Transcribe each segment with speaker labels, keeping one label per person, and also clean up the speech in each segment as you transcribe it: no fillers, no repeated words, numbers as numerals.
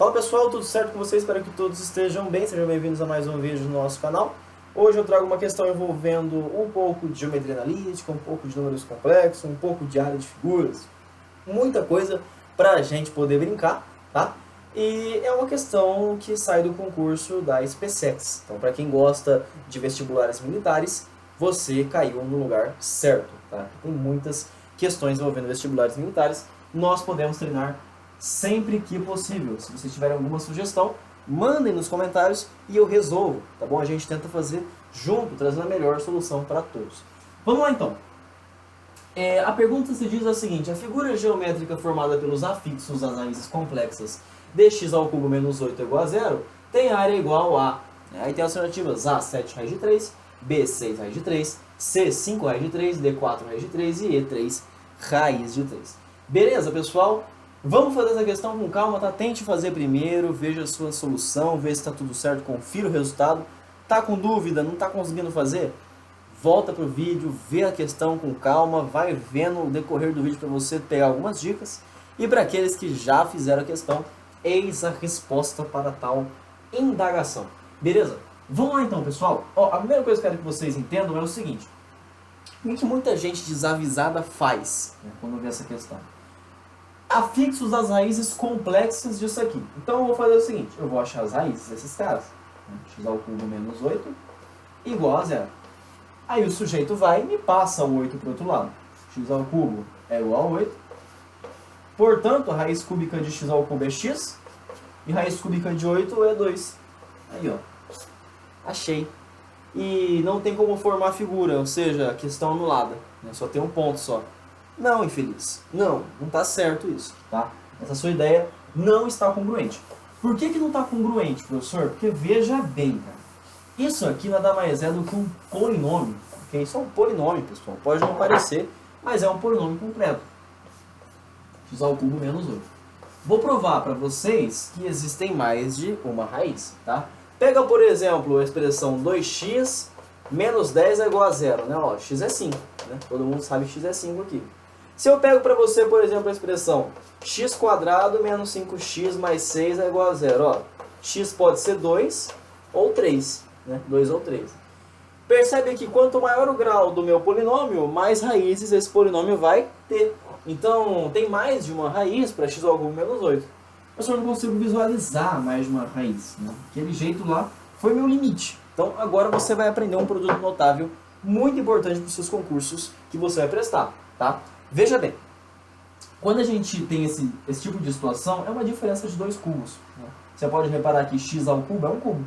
Speaker 1: Fala pessoal, tudo certo com vocês? Espero que todos estejam bem, sejam bem-vindos a mais um vídeo no nosso canal. Hoje eu trago uma questão envolvendo um pouco de geometria analítica, um pouco de números complexos, um pouco de área de figuras, muita coisa para a gente poder brincar, tá? E é uma questão que sai do concurso da SpaceX, então para quem gosta de vestibulares militares, você caiu no lugar certo, tá? Tem muitas questões envolvendo vestibulares militares, nós podemos treinar sempre que possível. Se vocês tiverem alguma sugestão, mandem nos comentários e eu resolvo, tá bom? A gente tenta fazer junto, trazendo a melhor solução para todos. Vamos lá então. A pergunta se diz a seguinte: a figura geométrica formada pelos afixos das raízes complexas dx ao cubo menos 8 é igual a zero tem área igual a... Aí tem alternativas: A 7 raiz de 3, B 6 raiz de 3, C 5 raiz de 3, D 4 raiz de 3 e E 3 raiz de 3. Beleza, pessoal? Vamos fazer essa questão com calma, tá? Tente fazer primeiro, veja a sua solução, veja se está tudo certo, confira o resultado. Tá com dúvida, não tá conseguindo fazer? Volta pro vídeo, vê a questão com calma, vai vendo o decorrer do vídeo para você pegar algumas dicas. E para aqueles que já fizeram a questão, eis a resposta para tal indagação. Beleza? Vamos lá então, pessoal. A primeira coisa que eu quero que vocês entendam é o seguinte: o que muita gente desavisada faz, né, quando vê essa questão? Afixos das raízes complexas disso aqui. Então eu vou fazer o seguinte: eu vou achar as raízes desses caras. X ao cubo menos 8 igual a zero. Aí o sujeito vai e me passa o 8 para o outro lado. X ao cubo é igual a 8. Portanto, a raiz cúbica de x ao cubo é x. E raiz cúbica de 8 é 2. Aí, ó. Achei. E não tem como formar figura, ou seja, a questão anulada, né? Só tem um ponto só. Não, infeliz. Não está certo isso, tá? Essa sua ideia não está congruente. Por que não está congruente, professor? Porque veja bem, cara. Isso aqui nada mais é do que um polinômio, ok? Isso é um polinômio, pessoal. Pode não parecer, mas é um polinômio completo. X ao cubo menos 8. Vou provar para vocês que existem mais de uma raiz, tá? Pega, por exemplo, a expressão 2x menos 10 é igual a zero, né? Ó, x é 5, né? Todo mundo sabe que x é 5 aqui. Se eu pego para você, por exemplo, a expressão x quadrado menos 5x mais 6 é igual a zero, ó. X pode ser 2 ou 3, né? 2 ou 3. Percebe que quanto maior o grau do meu polinômio, mais raízes esse polinômio vai ter. Então, tem mais de uma raiz para x ao cubo menos 8. Eu só não consigo visualizar mais de uma raiz, né? Aquele jeito lá foi meu limite. Então, agora você vai aprender um produto notável muito importante para os seus concursos que você vai prestar, tá? Veja bem, quando a gente tem esse tipo de situação, é uma diferença de 2 cubos, né? Você pode reparar que x ao cubo é um cubo.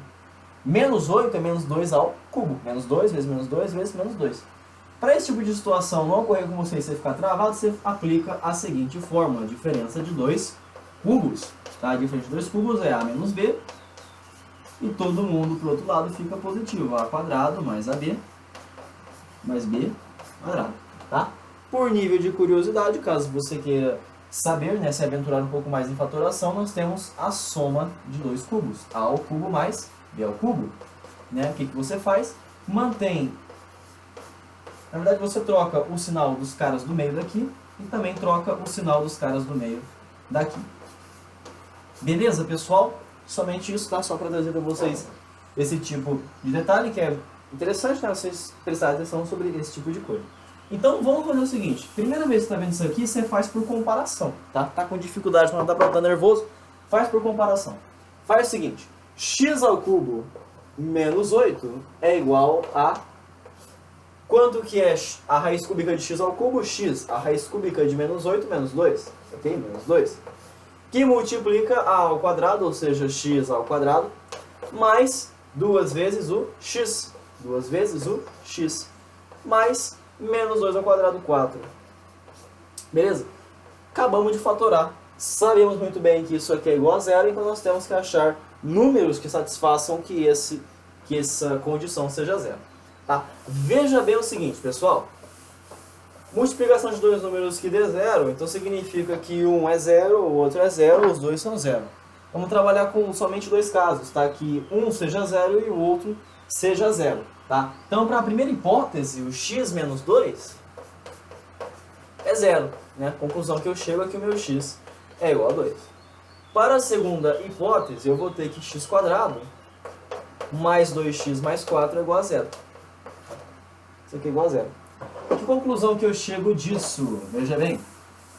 Speaker 1: Menos 8 é menos 2 ao cubo. Menos 2 vezes menos 2 vezes menos 2. Para esse tipo de situação não ocorrer com você e você ficar travado, você aplica a seguinte fórmula: a diferença de 2 cubos. Tá? A diferença de 2 cubos é a menos b. E todo mundo para o outro lado fica positivo. A quadrado mais ab mais b quadrado. Tá? Por nível de curiosidade, caso você queira saber, né, se aventurar um pouco mais em fatoração, nós temos a soma de 2 cubos. A ao cubo mais b ao cubo. Né? O que você faz? Mantém... Na verdade, você troca o sinal dos caras do meio daqui e também troca o sinal dos caras do meio daqui. Beleza, pessoal? Somente isso, tá? Só para trazer para vocês esse tipo de detalhe que é interessante, né, vocês prestarem atenção sobre esse tipo de coisa. Então vamos fazer o seguinte: primeira vez que você está vendo isso aqui, você faz por comparação, tá? Tá com dificuldade, não dá para estar nervoso, faz por comparação. Faz o seguinte: x ao cubo menos 8 é igual a... Quanto que é a raiz cúbica de x ao cubo? X, a raiz cúbica de menos 8 menos 2, ok? Menos 2. Que multiplica a ao quadrado, ou seja, x ao quadrado, mais 2 vezes o x. 2 vezes o x. Mais menos 2 ao quadrado, 4. Beleza? Acabamos de fatorar. Sabemos muito bem que isso aqui é igual a zero, então nós temos que achar números que satisfaçam que essa condição seja zero. Tá? Veja bem o seguinte, pessoal. Multiplicação de dois números que dê zero, então significa que um é zero, o outro é zero, os dois são zero. Vamos trabalhar com somente dois casos, tá? Que um seja zero e o outro seja zero, tá? Então, para a primeira hipótese, o x menos 2 é zero, né? A conclusão que eu chego é que o meu x é igual a 2. Para a segunda hipótese, eu vou ter que x² mais 2x mais 4 é igual a zero. Isso aqui é igual a zero. Que conclusão que eu chego disso? Veja bem,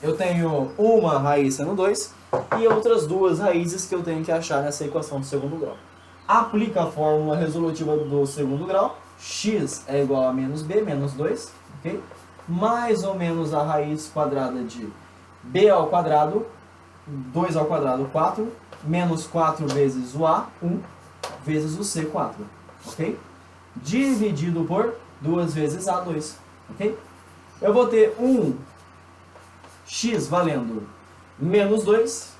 Speaker 1: eu tenho uma raiz sendo 2 e outras duas raízes que eu tenho que achar nessa equação do segundo grau. Aplica a fórmula resolutiva do segundo grau, x é igual a menos b, menos 2, ok? Mais ou menos a raiz quadrada de b ao quadrado, 2 ao quadrado, 4, menos 4 vezes o a, 1, vezes o c, 4, ok? Dividido por 2 vezes a, 2, ok? Eu vou ter x valendo menos 2,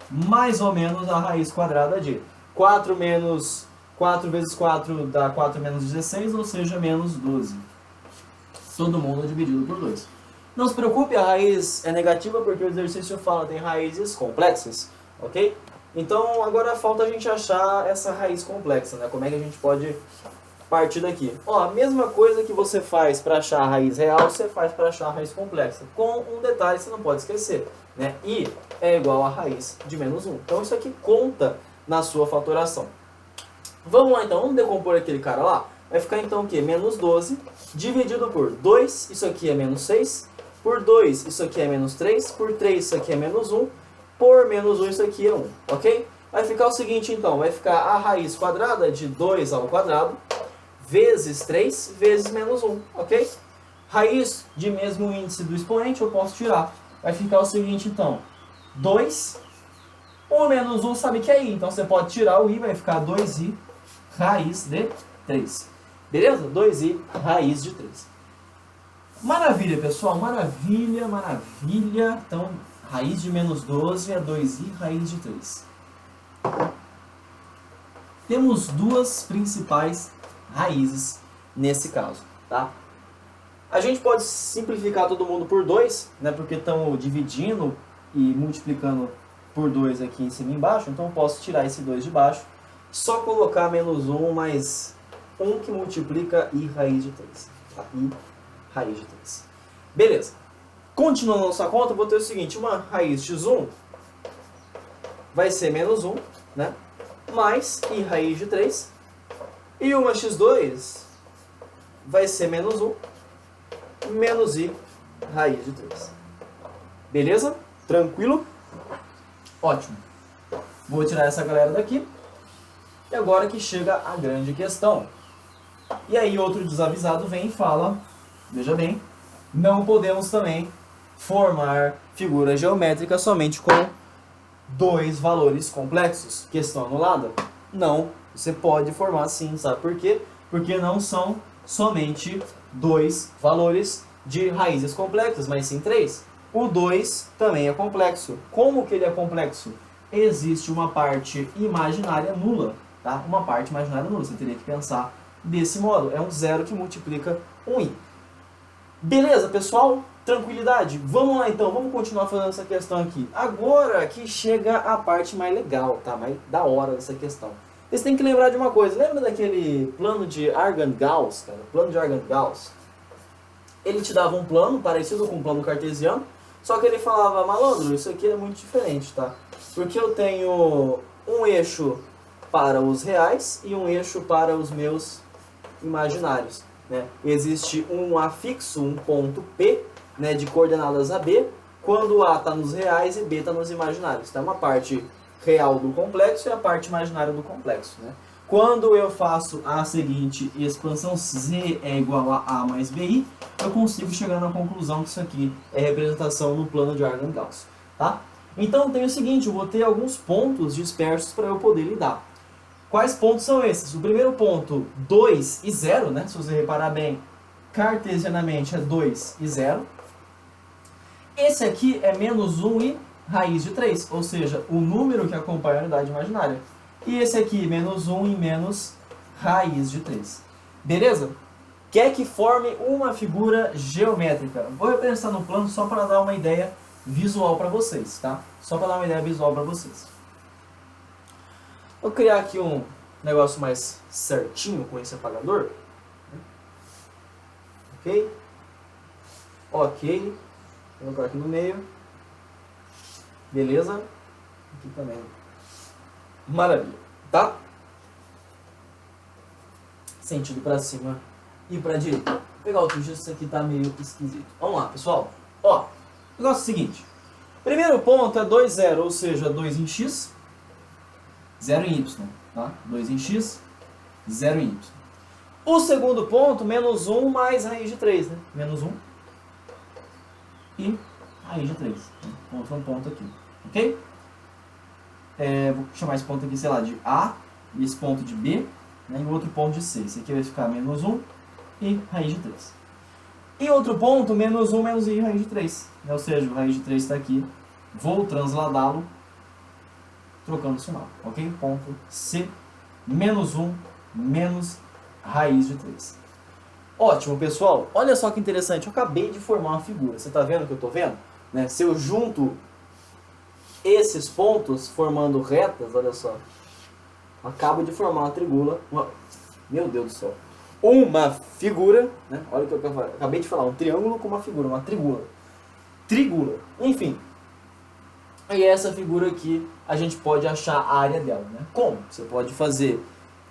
Speaker 1: mais ou menos a raiz quadrada de 4 menos 4 vezes 4 dá 4 menos 16, ou seja, menos 12. Todo mundo dividido por 2. Não se preocupe, a raiz é negativa porque o exercício fala tem raízes complexas, ok? Então agora falta a gente achar essa raiz complexa, né? Como é que a gente pode partir daqui? Ó, a mesma coisa que você faz para achar a raiz real, você faz para achar a raiz complexa. Com um detalhe que você não pode esquecer, né? I é igual a raiz de menos 1. Então isso aqui conta na sua fatoração. Vamos lá então, vamos decompor aquele cara lá? Vai ficar então o quê? Menos 12 dividido por 2, isso aqui é menos 6, por 2 isso aqui é menos 3, por 3 isso aqui é menos 1, por menos 1 isso aqui é 1, ok? Vai ficar o seguinte então, vai ficar a raiz quadrada de 2 ao quadrado vezes 3 vezes menos 1, ok? Raiz de mesmo índice do expoente eu posso tirar. Vai ficar o seguinte então, 2, 1 menos 1 sabe que é i, então você pode tirar o i, vai ficar 2i raiz de 3. Beleza? 2i raiz de 3. Maravilha, pessoal, maravilha, maravilha. Então, raiz de menos 12 é 2i raiz de 3. Temos duas principais raízes nesse caso, tá? A gente pode simplificar todo mundo por 2, né? Porque estamos dividindo e multiplicando por 2 aqui em cima e embaixo, então eu posso tirar esse 2 de baixo, só colocar menos 1 mais 1 que multiplica i raiz de 3. Tá? I raiz de 3. Beleza. Continuando a nossa conta, eu vou ter o seguinte, uma raiz de x1 vai ser menos 1, né? Mais i raiz de 3. E uma x2 vai ser menos 1, menos i raiz de 3. Beleza? Tranquilo? Ótimo. Vou tirar essa galera daqui. E agora que chega a grande questão. E aí outro desavisado vem e fala, veja bem, não podemos também formar figura geométrica somente com dois valores complexos. Questão anulada? Não, você pode formar sim, sabe por quê? Porque não são somente dois valores de raízes complexas, mas sim três. O 2 também é complexo. Como que ele é complexo? Existe uma parte imaginária nula, tá? Uma parte imaginária nula, você teria que pensar desse modo. É um zero que multiplica um i. Beleza, pessoal? Tranquilidade? Vamos lá então, vamos continuar fazendo essa questão aqui. Agora que chega a parte mais legal, tá? Mais da hora dessa questão. Vocês têm que lembrar de uma coisa. Lembra daquele plano de Argand-Gauss, cara? O plano de Argand-Gauss. Ele te dava um plano parecido com um plano cartesiano, só que ele falava, malandro, isso aqui é muito diferente, tá? Porque eu tenho um eixo para os reais e um eixo para os meus imaginários, né? Existe um afixo, um ponto P, né, de coordenadas AB, quando A está nos reais e B está nos imaginários. Então, uma parte real do complexo e a parte imaginária do complexo, né? Quando eu faço a seguinte expansão, Z é igual a A mais BI, eu consigo chegar na conclusão que isso aqui é representação no plano de Argand-Gauss, tá? Então, tem o seguinte, eu vou ter alguns pontos dispersos para eu poder lidar. Quais pontos são esses? O primeiro ponto, 2 e 0, né? Se você reparar bem, cartesianamente é 2 e 0. Esse aqui é menos 1 e raiz de 3, ou seja, o número que acompanha a unidade imaginária. E esse aqui, menos 1 e menos raiz de 3. Beleza? Quer que forme uma figura geométrica. Vou representar no plano só para dar uma ideia visual para vocês, tá? Só para dar uma ideia visual para vocês. Vou criar aqui um negócio mais certinho com esse apagador. Ok? Ok. Vou colocar aqui no meio. Beleza? Aqui também. Maravilha, tá? Sentido para cima e para direita. Vou pegar outro giz, isso aqui tá meio esquisito. Vamos lá, pessoal. Ó, o negócio é o seguinte. Primeiro ponto é 2, 0, ou seja, 2 em x, 0 em y, tá? 2 em x, 0 em y. O segundo ponto, menos 1 mais raiz de 3, né? Menos 1 e raiz de 3. Então, um ponto aqui, ok? Vou chamar esse ponto aqui, sei lá, de A, e esse ponto de B, né? E o outro ponto de C. Esse aqui vai ficar menos 1 e raiz de 3. E outro ponto, menos 1 menos I raiz de 3. Né? Ou seja, o raiz de 3 está aqui. Vou transladá-lo trocando o sinal, ok? Ponto C, menos 1 menos raiz de 3. Ótimo, pessoal. Olha só que interessante. Eu acabei de formar uma figura. Você está vendo o que eu estou vendo? Né? Se eu junto esses pontos formando retas, olha só. Acabo de formar uma trigula. Meu Deus do céu. Uma figura, né? Olha o que eu acabei de falar. Um triângulo com uma figura, uma trigula. Trigula. Enfim. E essa figura aqui, a gente pode achar a área dela, né? Como? Você pode fazer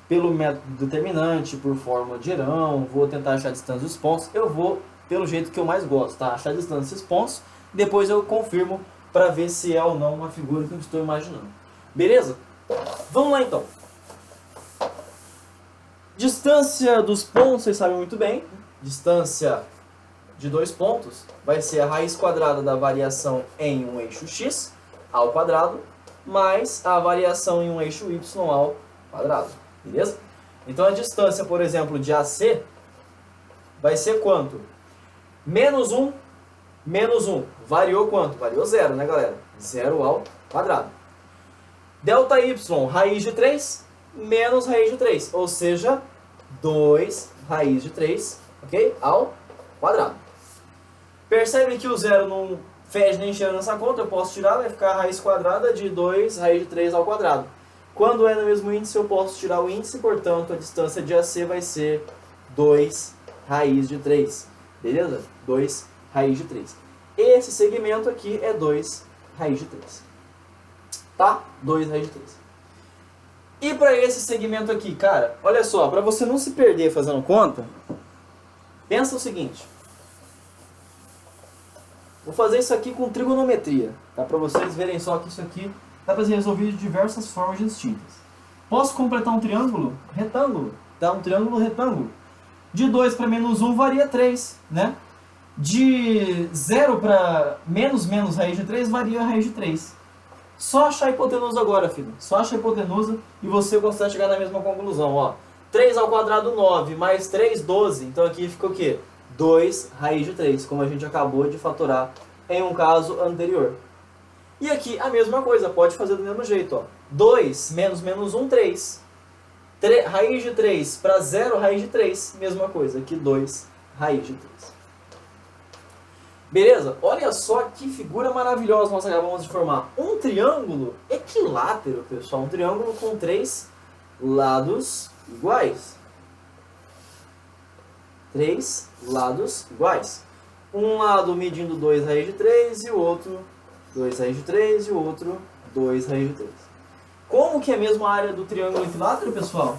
Speaker 1: pelo método determinante, por fórmula de Herão, vou tentar achar a distância dos pontos. Eu vou pelo jeito que eu mais gosto, tá? Achar a distância desses pontos, depois eu confirmo para ver se é ou não uma figura que eu estou imaginando. Beleza? Vamos lá então. Distância dos pontos, vocês sabem muito bem. Distância de 2 pontos vai ser a raiz quadrada da variação em um eixo x ao quadrado, mais a variação em um eixo y ao quadrado. Beleza? Então a distância, por exemplo, de AC vai ser quanto? Menos 1, menos 1. Variou quanto? Variou 0, né, galera? 0 ao quadrado. Delta y, raiz de 3, menos raiz de 3. Ou seja, 2 raiz de 3, ok? Ao quadrado. Percebe que o 0 não fede nem cheira nessa conta, eu posso tirar, vai ficar a raiz quadrada de 2 raiz de 3 ao quadrado. Quando é no mesmo índice, eu posso tirar o índice, portanto, a distância de AC vai ser 2 raiz de 3. Beleza? 2 raiz de 3. Esse segmento aqui é 2 raiz de 3. Tá? 2 raiz de 3. E para esse segmento aqui, cara, olha só, para você não se perder fazendo conta, pensa o seguinte. Vou fazer isso aqui com trigonometria, tá? Para vocês verem só que isso aqui dá para ser resolvido de diversas formas distintas. Posso completar um triângulo retângulo, tá? Um triângulo retângulo. De 2 para menos 1 varia 3, né? De 0 para menos raiz de 3 varia a raiz de 3. Só achar a hipotenusa agora, filho. Só acha a hipotenusa e você consegue chegar na mesma conclusão, ó. 3 ao quadrado, 9, mais 3, 12. Então aqui fica o quê? 2 raiz de 3, como a gente acabou de fatorar em um caso anterior. E aqui a mesma coisa, pode fazer do mesmo jeito, ó. 2 menos 1, 3. Raiz de 3 para 0, raiz de 3. Mesma coisa, aqui 2 raiz de 3. Beleza? Olha só que figura maravilhosa nós acabamos de formar. Um triângulo equilátero, pessoal. Um triângulo com 3 lados iguais. 3 lados iguais. Um lado medindo 2 raiz de 3 e o outro 2 raiz de 3 e o outro 2 raiz de 3. Como que é mesmo a área do triângulo equilátero, pessoal?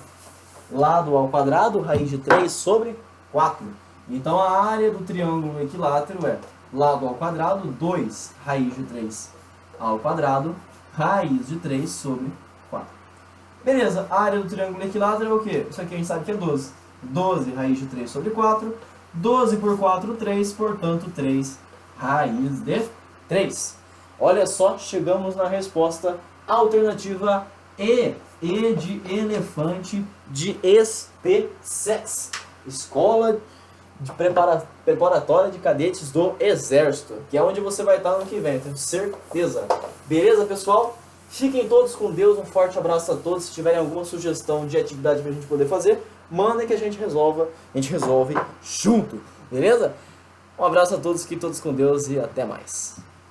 Speaker 1: Lado ao quadrado, raiz de 3 sobre 4. Então a área do triângulo equilátero é lado ao quadrado, 2 raiz de 3 ao quadrado, raiz de 3 sobre 4. Beleza, a área do triângulo equilátero é o quê? Isso aqui a gente sabe que é 12. 12 raiz de 3 sobre 4. 12 por 4, 3, portanto 3 raiz de 3. Olha só, chegamos na resposta alternativa E. E de elefante de SPSES. Escola de preparatória de cadetes do Exército. Que é onde você vai estar no ano que vem, tenho certeza. Beleza, pessoal? Fiquem todos com Deus. Um forte abraço a todos. Se tiverem alguma sugestão de atividade para a gente poder fazer, mandem que a gente resolve junto. Beleza? Um abraço a todos, fiquem todos com Deus e até mais.